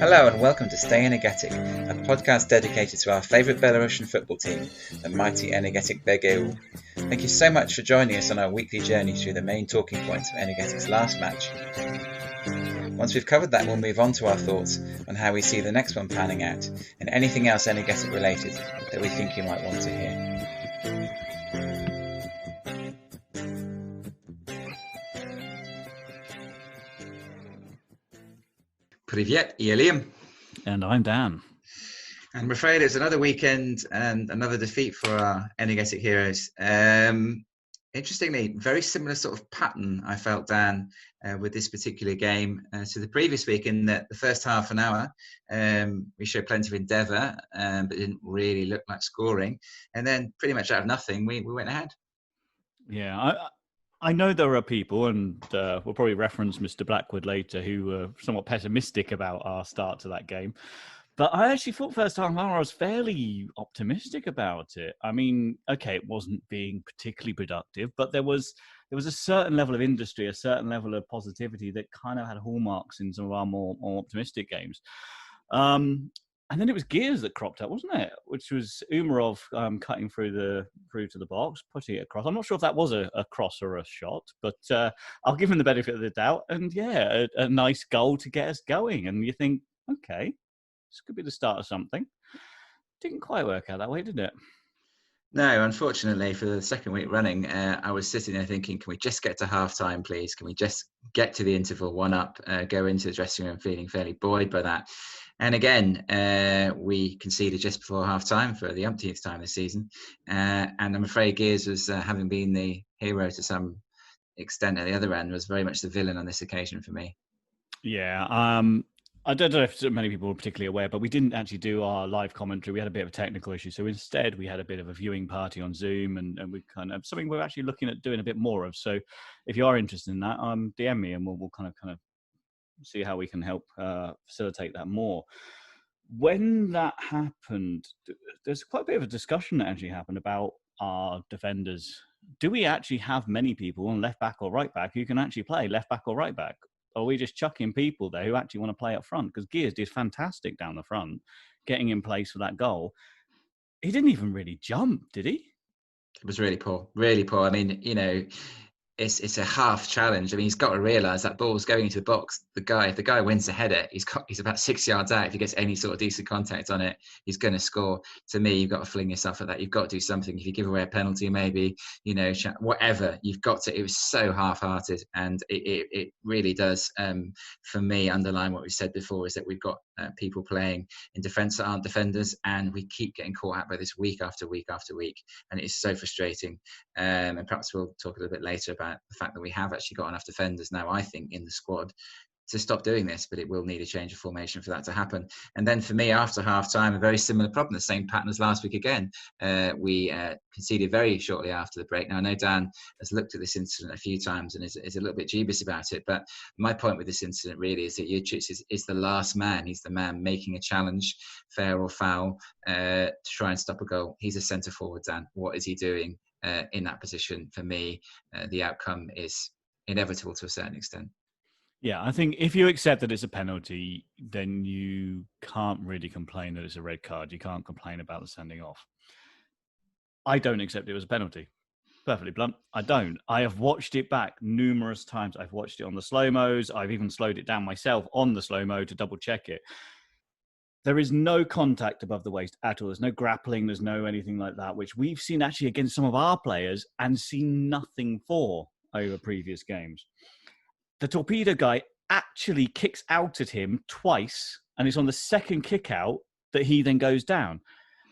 Hello and welcome to Stay Energetic, a podcast dedicated to our favourite Belarusian football team, the mighty Energetik BGU. Thank you so much for joining us on our weekly journey through the main talking points of Energetik's last match. Once we've covered that, we'll move on to our thoughts on how we see the next one panning out, and anything else Energetik related that we think you might want to hear. Привет, Liam. And I'm Dan. And I'm afraid it's another weekend and another defeat for our Energetik heroes. Interestingly, very similar sort of pattern I felt, Dan, with this particular game to the previous week, in that the first half an hour we showed plenty of endeavour, but didn't really look like scoring. And then pretty much out of nothing, we went ahead. Yeah, I know there are people, and we'll probably reference Mr. Blackwood later, who were somewhat pessimistic about our start to that game. But I actually thought first half an hour I was fairly optimistic about it. I mean, okay, it wasn't being particularly productive, but there was a certain level of industry, a certain level of positivity that kind of had hallmarks in some of our more optimistic games. And then it was Gears that cropped up, wasn't it? Which was Umarov cutting through to the box, putting it across. I'm not sure if that was a cross or a shot, but I'll give him the benefit of the doubt. And yeah, a nice goal to get us going. And you think, okay, this could be the start of something. Didn't quite work out that way, did it? No, unfortunately, for the second week running, I was sitting there thinking, can we just get to half-time, please? Can we just get to the interval, one up, go into the dressing room feeling fairly buoyed by that? And again, we conceded just before half-time for the umpteenth time this season. And I'm afraid Gears was, having been the hero to some extent at the other end, was very much the villain on this occasion for me. Yeah, I don't know if many people were particularly aware, but we didn't actually do our live commentary. We had a bit of a technical issue. So instead, we had a bit of a viewing party on Zoom, and we kind of something we're actually looking at doing a bit more of. So if you are interested in that, DM me and we'll kind of see how we can help facilitate that more. When that happened, there's quite a bit of a discussion that actually happened about our defenders. Do we actually have many people on left back or right back who can actually play left back or right back? Or are we just chucking people there who actually want to play up front? Because Gears did fantastic down the front, getting in place for that goal. He didn't even really jump, did he? It was really poor, really poor. I mean, it's a half challenge. I mean, he's got to realise that ball's going into the box. If the guy wins the header, he's about 6 yards out. If he gets any sort of decent contact on it, he's going to score. To me, you've got to fling yourself at that. You've got to do something. If you give away a penalty, maybe, whatever, you've got to. It was so half-hearted, and it really does, for me, underline what we said before, is that we've got people playing in defence that aren't defenders, and we keep getting caught out by this week after week after week, and it is so frustrating. And perhaps we'll talk a little bit later about the fact that we have actually got enough defenders now, I think, in the squad to stop doing this, but it will need a change of formation for that to happen. And then for me, after half-time, a very similar problem, the same pattern as last week again. We conceded very shortly after the break. Now, I know Dan has looked at this incident a few times and is a little bit dubious about it, but my point with this incident really is that Jurcic is the last man. He's the man making a challenge, fair or foul, to try and stop a goal. He's a centre-forward, Dan. What is he doing in that position? For me, the outcome is inevitable to a certain extent. Yeah, I think if you accept that it's a penalty, then you can't really complain that it's a red card. You can't complain about the sending off. I don't accept it was a penalty. Perfectly blunt. I don't. I have watched it back numerous times. I've watched it on the slow-mos. I've even slowed it down myself on the slow-mo to double check it. There is no contact above the waist at all. There's no grappling. There's no anything like that, which we've seen actually against some of our players and seen nothing for over previous games. The Torpedo guy actually kicks out at him twice, and it's on the second kick out that he then goes down.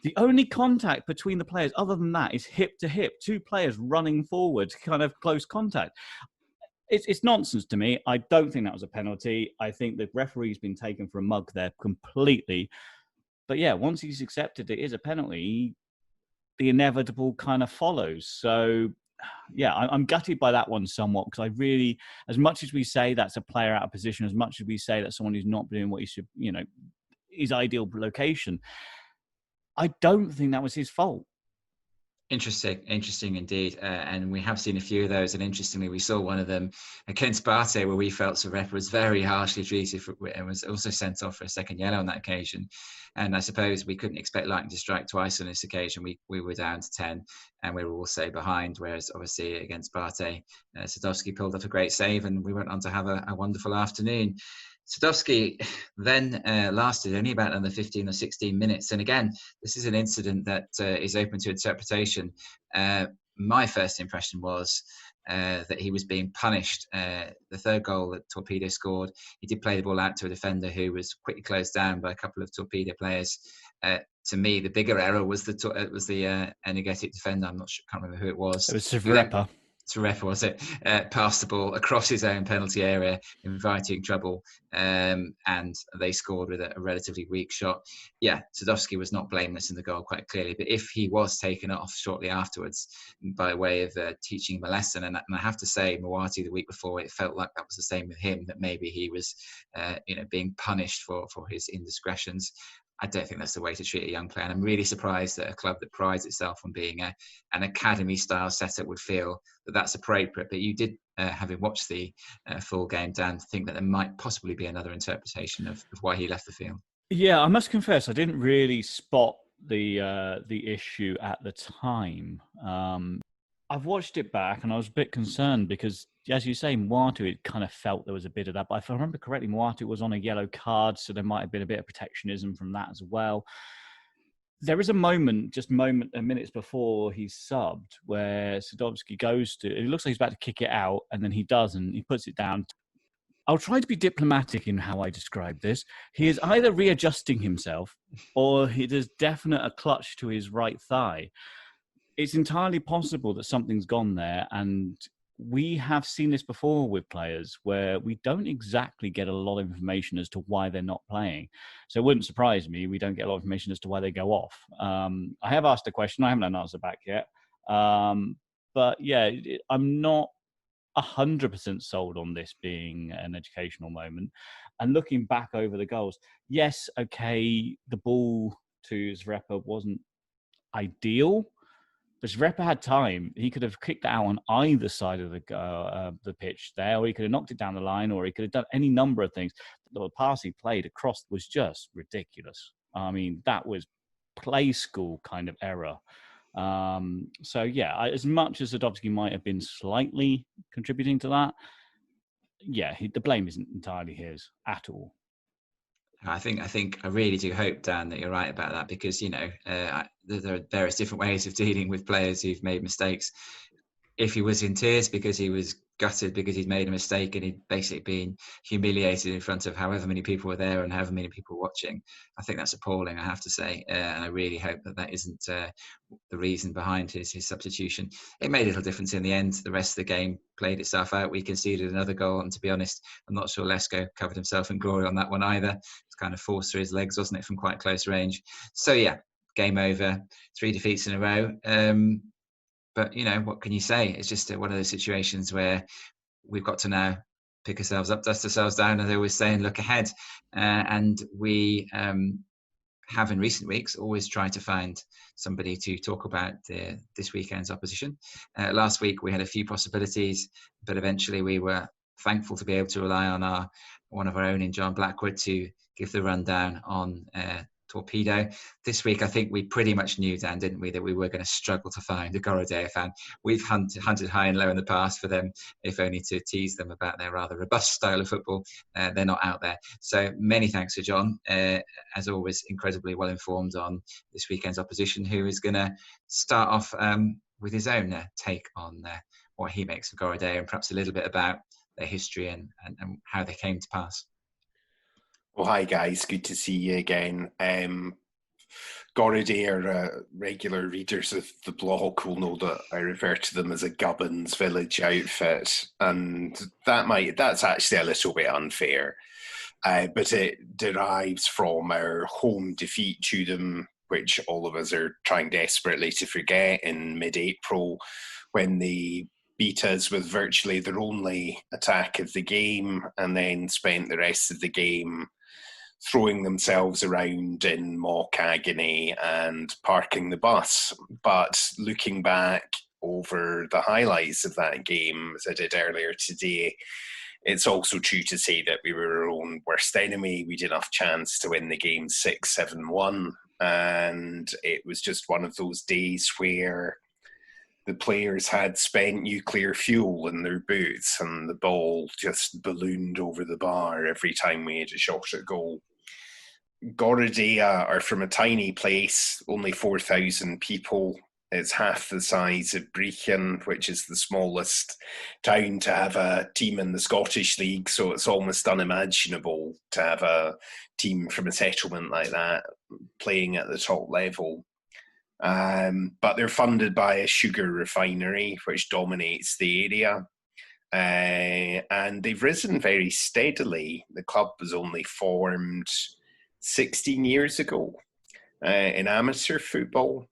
The only contact between the players other than that is hip to hip, two players running forward, kind of close contact. It's nonsense to me. I don't think that was a penalty. I think the referee's been taken for a mug there completely. But yeah, once he's accepted it is a penalty, the inevitable kind of follows. So yeah, I'm gutted by that one somewhat, because I really, as much as we say that's a player out of position, as much as we say that's someone who's not doing what he should, his ideal location, I don't think that was his fault. Interesting indeed. And we have seen a few of those. And interestingly, we saw one of them against Bate, where we felt Sarep was very harshly treated and was also sent off for a second yellow on that occasion. And I suppose we couldn't expect Lightning to strike twice on this occasion. We were down to 10 and we were also behind. Whereas obviously against Bate, Sadowski pulled off a great save and we went on to have a wonderful afternoon. Sadowski then lasted only about another 15 or 16 minutes. And again, this is an incident that is open to interpretation. My first impression was that he was being punished. The third goal that Torpedo scored, he did play the ball out to a defender who was quickly closed down by a couple of Torpedo players. To me, the bigger error was the Energetik defender. I'm not sure, can't remember who it was. It was Savrepa. Sarep, was it? Passed the ball across his own penalty area, inviting trouble, and they scored with a relatively weak shot. Yeah, Sadowski was not blameless in the goal, quite clearly. But if he was taken off shortly afterwards by way of teaching him a lesson, and I have to say, Mwati the week before, it felt like that was the same with him, that maybe he was being punished for his indiscretions. I don't think that's the way to treat a young player. And I'm really surprised that a club that prides itself on being an academy-style setup would feel that that's appropriate. But you did, having watched the full game, Dan, think that there might possibly be another interpretation of why he left the field. Yeah, I must confess, I didn't really spot the issue at the time. I've watched it back and I was a bit concerned because, as you say, Mwatu, it kind of felt there was a bit of that. But if I remember correctly, Mwatu was on a yellow card, so there might have been a bit of protectionism from that as well. There is a moment, minutes before he's subbed, where Sadowski goes to, it looks like he's about to kick it out, and then he doesn't. He puts it down. I'll try to be diplomatic in how I describe this. He is either readjusting himself or there's definite a clutch to his right thigh. It's entirely possible that something's gone there, and we have seen this before with players where we don't exactly get a lot of information as to why they're not playing. So it wouldn't surprise me we don't get a lot of information as to why they go off. I have asked a question. I haven't had an answer back yet. But yeah, I'm not 100% sold on this being an educational moment. And looking back over the goals, yes, okay, the ball to Zverepa wasn't ideal, but Zverepa had time. He could have kicked it out on either side of the pitch there, or he could have knocked it down the line, or he could have done any number of things. The pass he played across was just ridiculous. I mean, that was play school kind of error. So yeah, as much as Sadowski might have been slightly contributing to that, yeah, the blame isn't entirely his at all. I really do hope, Dan, that you're right about that, because there are various different ways of dealing with players who've made mistakes. If he was in tears because he was gutted because he'd made a mistake and he'd basically been humiliated in front of however many people were there and however many people were watching, I think that's appalling, I have to say. And I really hope that isn't the reason behind his substitution. It made a little difference in the end. The rest of the game played itself out. We conceded another goal, and to be honest, I'm not sure Lesko covered himself in glory on that one either. It's kind of forced through his legs, wasn't it, from quite close range. So yeah, game over, 3 defeats in a row. But, what can you say? It's just one of those situations where we've got to now pick ourselves up, dust ourselves down, as they always say, and look ahead. And we have in recent weeks always tried to find somebody to talk about this weekend's opposition. Last week we had a few possibilities, but eventually we were thankful to be able to rely on one of our own in Jon Blackwood to give the rundown on Torpedo. This week, I think we pretty much knew, Dan, didn't we, that we were going to struggle to find a Gorodeya fan. We've hunted high and low in the past for them, if only to tease them about their rather robust style of football. They're not out there. So many thanks to Jon, as always, incredibly well informed on this weekend's opposition, who is going to start off with his own take on what he makes of Gorodeya, and perhaps a little bit about their history and how they came to pass. Well, hi guys, good to see you again. Gorodeya, regular readers of the blog will know that I refer to them as a Gubbins village outfit, and that's actually a little bit unfair, but it derives from our home defeat to them, which all of us are trying desperately to forget, in mid-April, when they beat us with virtually their only attack of the game, and then spent the rest of the game throwing themselves around in mock agony and parking the bus. But looking back over the highlights of that game, as I did earlier today, it's also true to say that we were our own worst enemy. We had enough chance to win the game 6-7-1. And it was just one of those days where the players had spent nuclear fuel in their boots and the ball just ballooned over the bar every time we had a shot at goal. Gorodeya are from a tiny place, only 4,000 people. It's half the size of Brechin, which is the smallest town to have a team in the Scottish League, so it's almost unimaginable to have a team from a settlement like that playing at the top level. But they're funded by a sugar refinery, which dominates the area. And they've risen very steadily. The club was only formed 16 years ago in amateur football.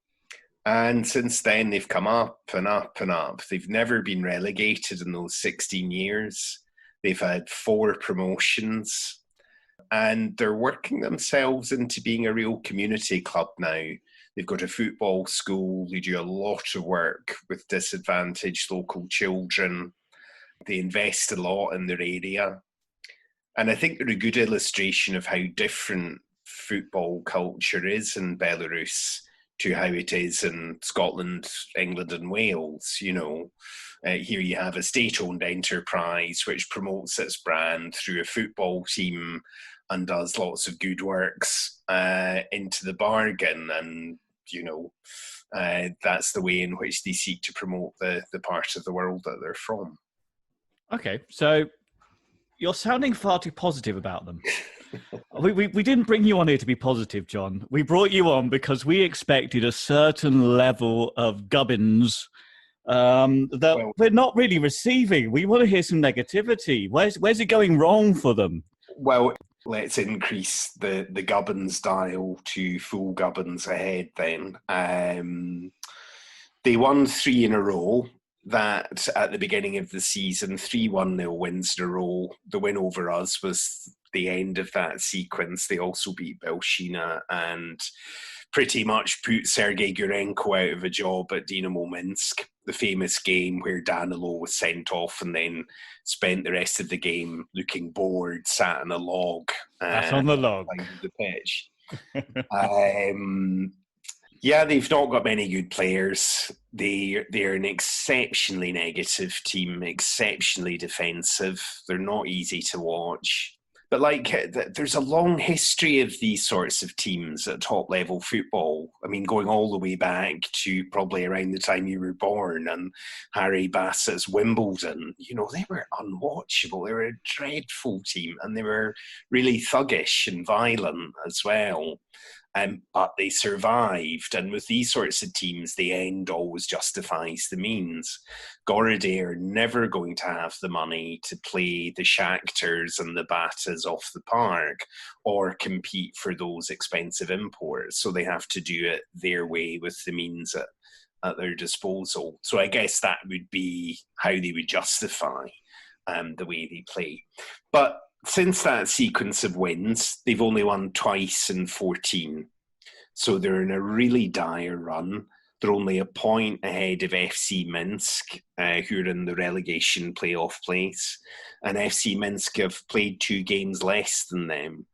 And since then, they've come up and up and up. They've never been relegated in those 16 years. They've had 4 promotions. And they're working themselves into being a real community club now. They've got a football school. They do a lot of work with disadvantaged local children. They invest a lot in their area. And I think they're a good illustration of how different football culture is in Belarus to how it is in Scotland, England and Wales. You know, here you have a state-owned enterprise which promotes its brand through a football team and does lots of good works into the bargain. And, you know, that's the way in which they seek to promote the part of the world that they're from. Okay, so you're sounding far too positive about them. We didn't bring you on here to be positive, Jon. We brought you on because we expected a certain level of gubbins that we're not really receiving. We want to hear some negativity. Where's it going wrong for them? Well, let's increase the gubbins dial to full gubbins ahead then. They won 3 in a row. That at the beginning of the season, 3 1-0 wins in a row. The win over us was the end of that sequence. They also beat Belshina and pretty much put Sergei Gurenko out of a job at Dynamo Minsk, the famous game where Danilo was sent off and then spent the rest of the game looking bored, sat on a log. That's on the log. The pitch. Yeah, they've not got many good players. They're an exceptionally negative team, exceptionally defensive. They're not easy to watch. But there's a long history of these sorts of teams at top level football. I mean, going all the way back to probably around the time you were born and Harry Bassett's Wimbledon. You know, they were unwatchable. They were a dreadful team and they were really thuggish and violent as well. But they survived, and with these sorts of teams, the end always justifies the means. Gorodeya are never going to have the money to play the Shakhtars and the Batas off the park or compete for those expensive imports, so they have to do it their way with the means at their disposal. So I guess that would be how they would justify the way they play. But since that sequence of wins, they've only won twice in 14. So they're in a really dire run. They're only a point ahead of FC Minsk, who are in the relegation playoff place. And FC Minsk have played 2 games less than them.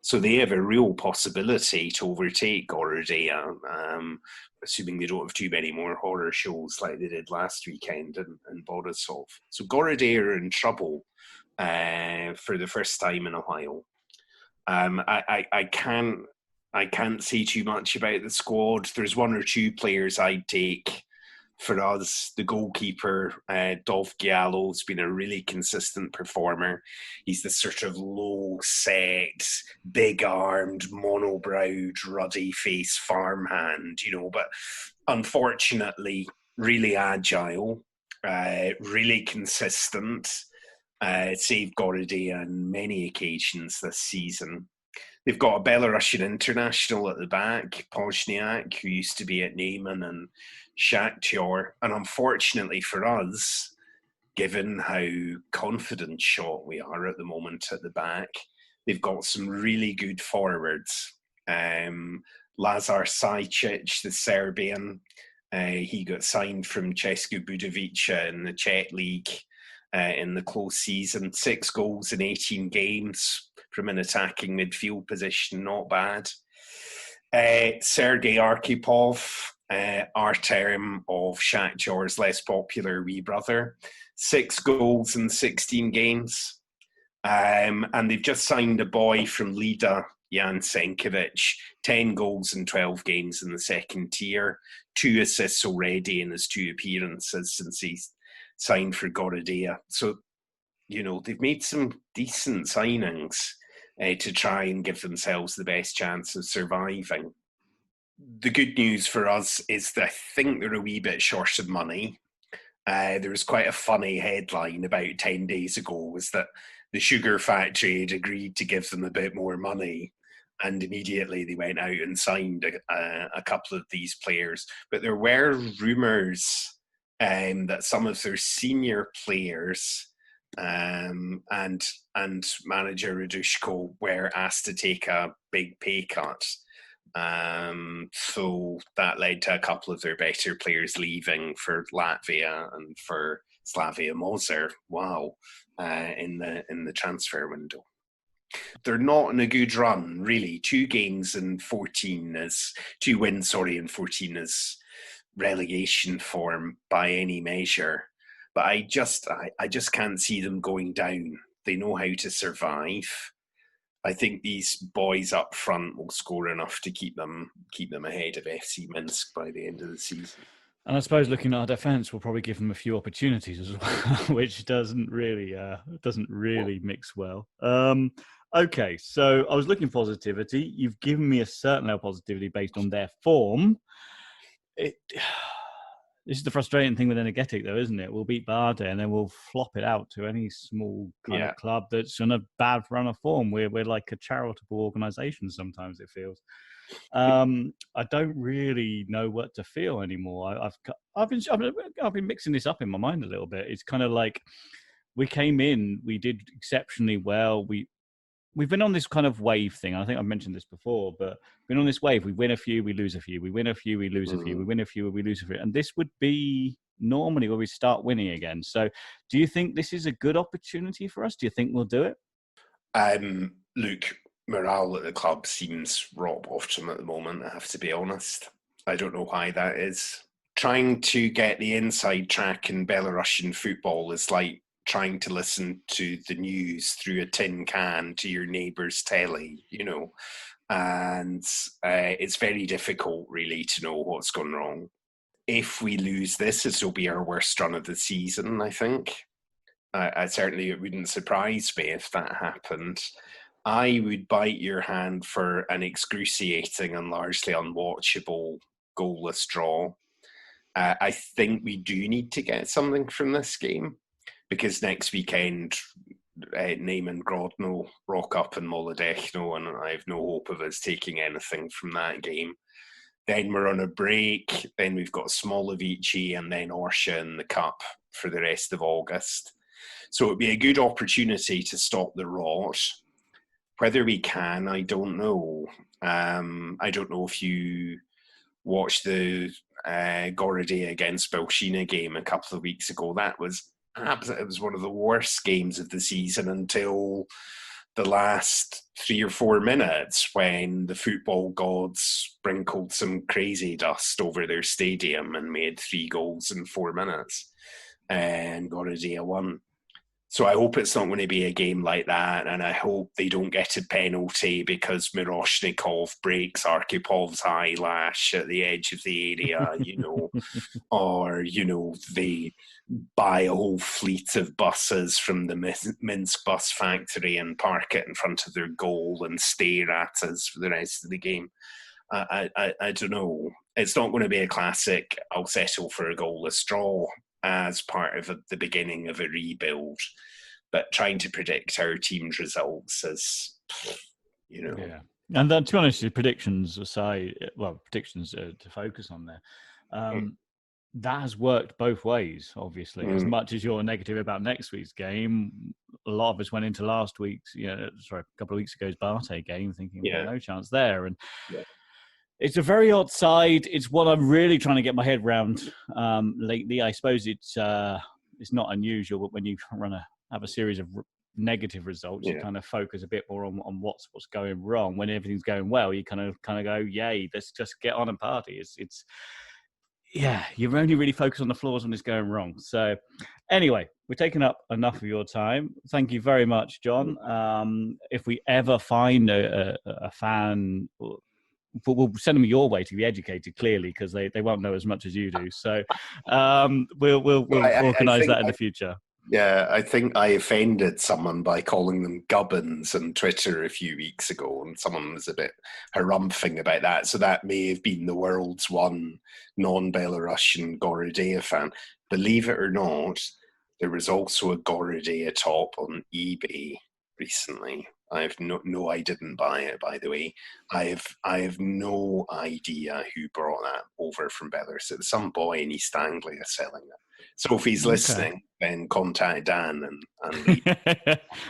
So they have a real possibility to overtake Gorodeya, assuming they don't have too many more horror shows like they did last weekend in Borisov. So Gorodeya are in trouble for the first time in a while. I can't say too much about the squad. There's 1 or 2 players I'd take for us. The goalkeeper, Dov Giallo's been a really consistent performer. He's the sort of low-set, big-armed, mono-browed, ruddy-faced farmhand, you know, but unfortunately really agile, really consistent. Saved Gorodeya on many occasions this season. They've got a Belarusian international at the back, Pozniak, who used to be at Neyman and Shakhtar. And unfortunately for us, given how confident shot we are at the moment at the back, They've got some really good forwards. Lazar Sajcic, the Serbian, he got signed from Česká Budějovice in the Czech League in the close season. 6 goals in 18 games from an attacking midfield position, not bad. Sergei Arkhipov, Artem of Shakhtar's less popular wee brother, 6 goals in 16 games. And they've just signed a boy from Lida, Jan Senkovic, 10 goals in 12 games in the second tier, 2 assists already in his 2 appearances since he's signed for Gorodeya. So, they've made some decent signings to try and give themselves the best chance of surviving. The good news for us is that I think they're a wee bit short of money. There was quite a funny headline about 10 days ago, was that the sugar factory had agreed to give them a bit more money, and immediately they went out and signed a couple of these players. But there were rumours that some of their senior players and manager Radushko were asked to take a big pay cut. So that led to a couple of their better players leaving for Latvia and for Slavia Mostar. Wow. In the transfer window. They're not in a good run, really. 2 wins in 14 is relegation form by any measure. But I just can't see them going down. They know how to survive. I think these boys up front will score enough to keep them ahead of FC Minsk by the end of the season. And I suppose looking at our defence will probably give them a few opportunities as well, which doesn't really mix well. Okay, so I was looking for positivity. You've given me a certain level of positivity based on their form. This is the frustrating thing with Energetik, though, isn't it? We'll beat Bade and then we'll flop it out to any small kind of club that's on a bad run of form. We're like a charitable organisation sometimes, it feels. I don't really know what to feel anymore. I've been mixing this up in my mind a little bit. It's kind of like we came in, we did exceptionally well. We've been on this kind of wave thing. I think I've mentioned this before, but been on this wave. We win a few, we lose a few. We win a few, we lose a few. We win a few, we lose a few. And this would be normally where we start winning again. So, do you think this is a good opportunity for us? Do you think we'll do it? Look, morale at the club seems rock bottom at the moment, I have to be honest. I don't know why that is. Trying to get the inside track in Belarusian football is like trying to listen to the news through a tin can to your neighbour's telly, and it's very difficult really to know what's gone wrong. If we lose this will be our worst run of the season, I think. I certainly, it wouldn't surprise me if that happened. I would bite your hand for an excruciating and largely unwatchable goalless draw. I think we do need to get something from this game, because next weekend, Nîmes and Grodno rock up in Molodechno, and I have no hope of us taking anything from that game. Then we're on a break. Then we've got Smolovici and then Orsha in the Cup for the rest of August. So it'd be a good opportunity to stop the rot. Whether we can, I don't know. I don't know if you watched the Gorodeya against Belshina game a couple of weeks ago. It was one of the worst games of the season until the last 3 or 4 minutes, when the football gods sprinkled some crazy dust over their stadium and made 3 goals in 4 minutes, and Gorodeya won. So I hope it's not going to be a game like that, and I hope they don't get a penalty because Miroshnikov breaks Arkipov's eyelash at the edge of the area, or, they buy a whole fleet of buses from the Minsk bus factory and park it in front of their goal and stare at us for the rest of the game. I don't know. It's not going to be a classic, I'll settle for a goalless draw as part of the beginning of a rebuild. But trying to predict our team's results is, Yeah. And then, to be honest, predictions aside, to focus on there, that has worked both ways, obviously. As much as you're negative about next week's game, a lot of us went into last week's, a couple of weeks ago's Barté game thinking, Yeah. well, no chance there. And Yeah. it's a very odd side. It's what I'm really trying to get my head around lately. I suppose it's not unusual, but when you have a series of negative results, you kind of focus a bit more on what's going wrong. When everything's going well, you kind of go, yay, let's just get on and party. It's you're only really focused on the flaws when it's going wrong. So anyway, we're taking up enough of your time. Thank you very much, Jon. If we ever find a fan, we'll send them your way to be educated, clearly, because they won't know as much as you do. So we'll organise that in the future. Yeah, I think I offended someone by calling them gubbins on Twitter a few weeks ago, and someone was a bit harumphing about that. So that may have been the world's one non-Belarusian Gorodeya fan. Believe it or not, there was also a Gorodeya top on eBay recently. I didn't buy it, by the way. I have no idea who brought that over from Belarus. It was some boy in East Anglia selling it. So if he's listening, then contact Dan and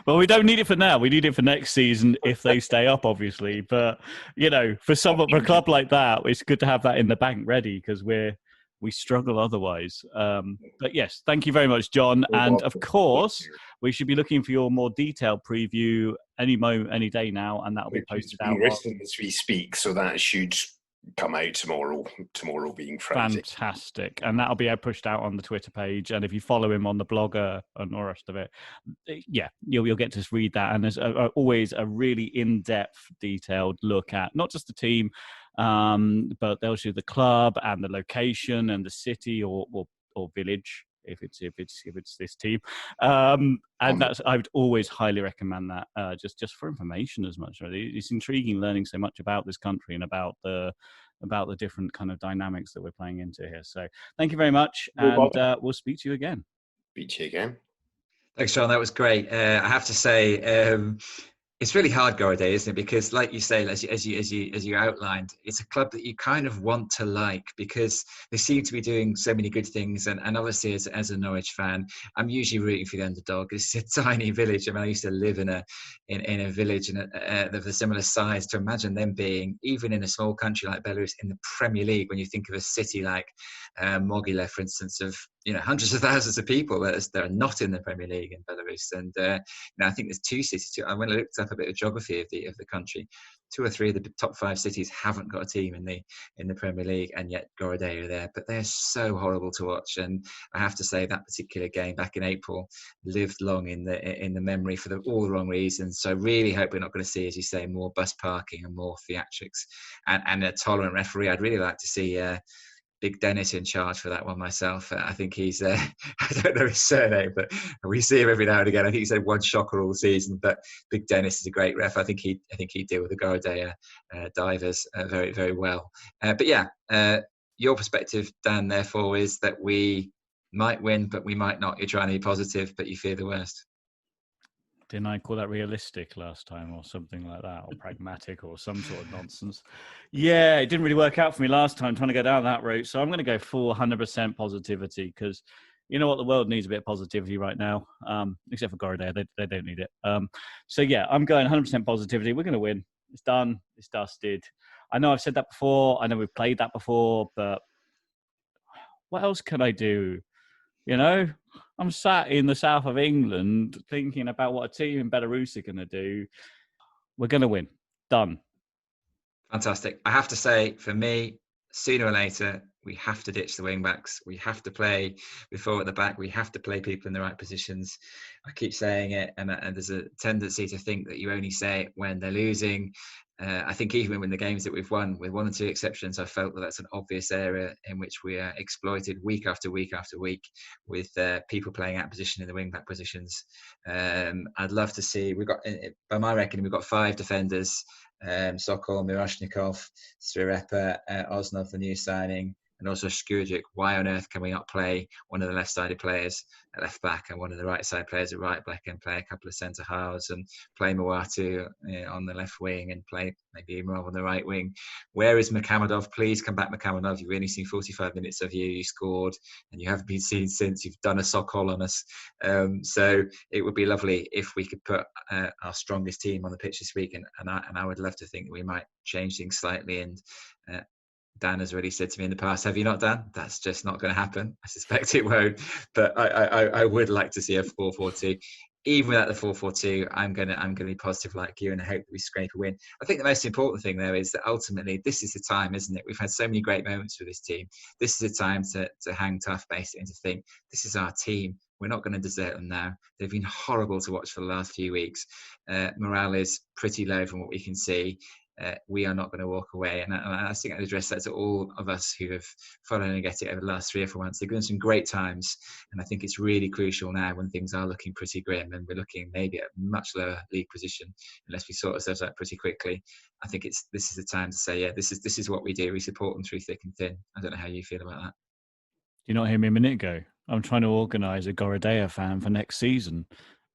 well, we don't need it for now. We need it for next season if they stay up, obviously. But for a club like that, it's good to have that in the bank ready, because we struggle otherwise. But yes, thank you very much, Jon. And of course, we should be looking for your more detailed preview any day now, and that'll be posted out. Written as we speak, so that should come out tomorrow being Friday. Fantastic. And that'll be pushed out on the Twitter page, and if you follow him on the blogger and the rest of it, you'll get to read that. And there's always a really in-depth, detailed look at not just the team, but they'll show the club and the location and the city or village if it's this team, and that's, I would always highly recommend that, just for information as much. Really, it's intriguing learning so much about this country and about the different kind of dynamics that we're playing into here. So thank you very much, and we'll speak to you again. Speak to you again. Thanks, Jon. That was great. I have to say, it's really hard, Gorodeya, isn't it? Because, like you say, as you outlined, it's a club that you kind of want to like, because they seem to be doing so many good things. And obviously, as a Norwich fan, I'm usually rooting for the underdog. It's a tiny village. I mean, I used to live in a village of a similar size. To imagine them being, even in a small country like Belarus, in the Premier League, when you think of a city like Mogile, for instance, of hundreds of thousands of people that are not in the Premier League in Belarus. And I think there's two cities. When I looked up a bit of geography of the country, 2 or 3 of the top 5 cities haven't got a team in the Premier League, and yet Gorodeya are there. But they're so horrible to watch, and I have to say that particular game back in April lived long in the memory for all the wrong reasons. So I really hope we're not going to see, as you say, more bus parking and more theatrics and a tolerant referee. I'd really like to see Big Dennis in charge for that one myself. I think he's, I don't know his surname, but we see him every now and again. I think he's had one shocker all season, but Big Dennis is a great ref. I think he'd deal with the Gorodeya divers very, very well. But yeah, your perspective, Dan, therefore, is that we might win, but we might not. You're trying to be positive, but you fear the worst. Didn't I call that realistic last time or something like that, or pragmatic or some sort of nonsense? Yeah, it didn't really work out for me last time trying to go down that route. So I'm going to go full 100% positivity, because you know what, the world needs a bit of positivity right now, except for Gorodeya. They don't need it. So yeah, I'm going 100% positivity. We're going to win. It's done. It's dusted. I know I've said that before. I know we've played that before, but what else can I do? I'm sat in the south of England thinking about what a team in Belarus are going to do. We're going to win. Done. Fantastic. I have to say, for me, sooner or later, we have to ditch the wing backs. We have to play before at the back. We have to play people in the right positions. I keep saying it, and there's a tendency to think that you only say it when they're losing. I think even in the games that we've won, with 1 or 2 exceptions, I felt that that's an obvious area in which we are exploited week after week after week, with people playing out position in the wing back positions. I'd love to see, by my reckoning, we've got 5 defenders: Sokol, Miroshnikov, Srirepa, Osnov, the new signing, And also Skuric, why on earth can we not play one of the left-sided players at left back and one of the right-side players at right back, and play a couple of centre halves and play Mawatu on the left wing and play maybe Imrov on the right wing? Where is Makamadov? Please come back, Makamadov. You've only seen 45 minutes of you. You scored and you haven't been seen since. You've done a sock hole on us. So it would be lovely if we could put our strongest team on the pitch this week. And I would love to think that we might change things slightly. And Dan has already said to me in the past, have you not, Dan? That's just not going to happen. I suspect it won't. But I would like to see a 4-4-2. Even without the 4-4-2, I'm gonna be positive like you, and I hope that we scrape a win. I think the most important thing though is that ultimately this is the time, isn't it? We've had so many great moments with this team. This is the time to hang tough, basically, and to think this is our team. We're not going to desert them now. They've been horrible to watch for the last few weeks. Morale is pretty low from what we can see. We are not going to walk away. And I think I'd address that to all of us who have followed Energetik over the last 3 or 4 months. They've given some great times. And I think it's really crucial now when things are looking pretty grim and we're looking maybe at a much lower league position, unless we sort ourselves out pretty quickly. I think this is the time to say, yeah, this is what we do. We support them through thick and thin. I don't know how you feel about that. You not hear me a minute ago? I'm trying to organise a Gorodeya fan for next season.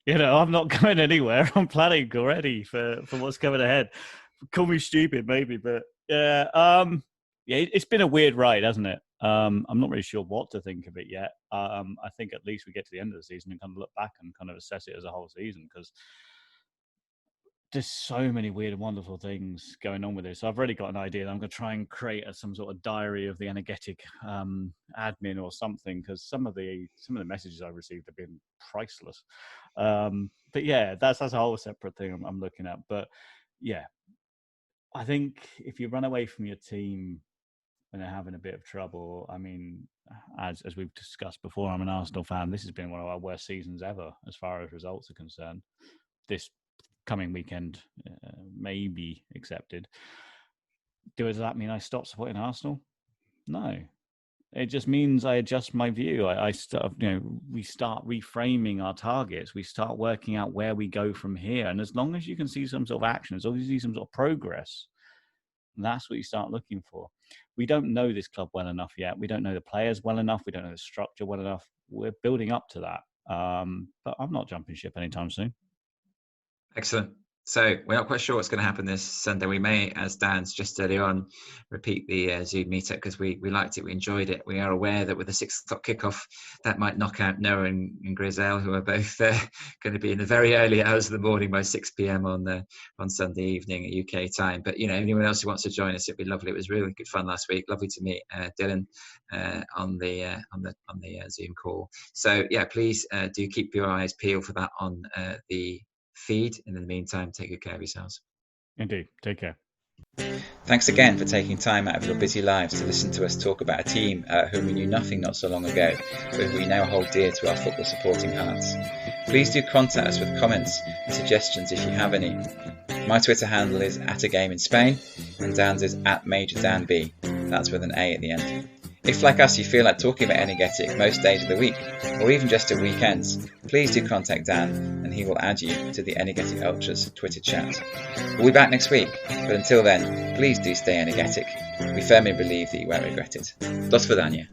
I'm not going anywhere. I'm planning already for what's coming ahead. Call me stupid, maybe, but it's been a weird ride, hasn't it? I'm not really sure what to think of it yet. I think at least we get to the end of the season and kind of look back and kind of assess it as a whole season, because there's so many weird and wonderful things going on with this. So I've already got an idea that I'm going to try and create some sort of diary of the Energetik admin or something, because some of the messages I received have been priceless. But yeah, that's a whole separate thing I'm looking at. But yeah, I think if you run away from your team when they're having a bit of trouble, I mean, as we've discussed before, I'm an Arsenal fan. This has been one of our worst seasons ever as far as results are concerned. This coming weekend may be accepted. Does that mean I stop supporting Arsenal? No. It just means I adjust my view. We start reframing our targets. We start working out where we go from here. And as long as you can see some sort of action, as long as you see some sort of progress, that's what you start looking for. We don't know this club well enough yet. We don't know the players well enough. We don't know the structure well enough. We're building up to that. But I'm not jumping ship anytime soon. Excellent. So we're not quite sure what's going to happen this Sunday. We may, as Dan's just earlier on, repeat the Zoom meetup because we liked it, we enjoyed it. We are aware that with the 6 o'clock kickoff, that might knock out Noah and Grizel, who are both going to be in the very early hours of the morning by 6 p.m. on Sunday evening at UK time. But anyone else who wants to join us, it'd be lovely. It was really good fun last week. Lovely to meet Dylan on the Zoom call. So yeah, please do keep your eyes peeled for that on the feed. In the meantime, take good care of yourselves. Indeed. Take care. Thanks again for taking time out of your busy lives to listen to us talk about a team whom we knew nothing not so long ago, but who we now hold dear to our football supporting hearts. Please do contact us with comments and suggestions if you have any. My Twitter handle is @agameInSpain and Dan's is @MajorDanB. That's with an A at the end. If, like us, you feel like talking about Energetik most days of the week, or even just at weekends, please do contact Dan and he will add you to the Energetik Ultras Twitter chat. We'll be back next week, but until then, please do stay Energetik. We firmly believe that you won't regret it. Do svidania.